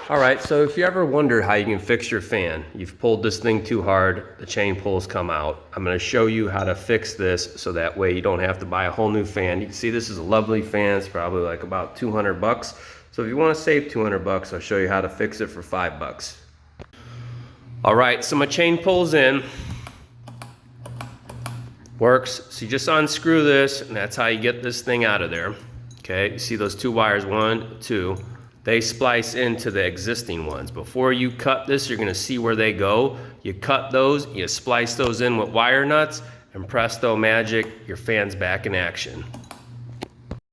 All right, so if you ever wonder how you can fix your fan, you've pulled this thing too hard, the chain pulls come out. I'm gonna show you how to fix this so that way you don't have to buy a whole new fan. You can see this is a lovely fan, it's probably like about 200 bucks. So if you wanna save 200 bucks, I'll show you how to fix it for 5 bucks. All right, so my chain pulls in, works. So you just unscrew this and that's how you get this thing out of there. Okay, you see those two wires, 1, 2. They splice into the existing ones. Before you cut this, you're gonna see where they go. You cut those, you splice those in with wire nuts, and presto magic, your fan's back in action.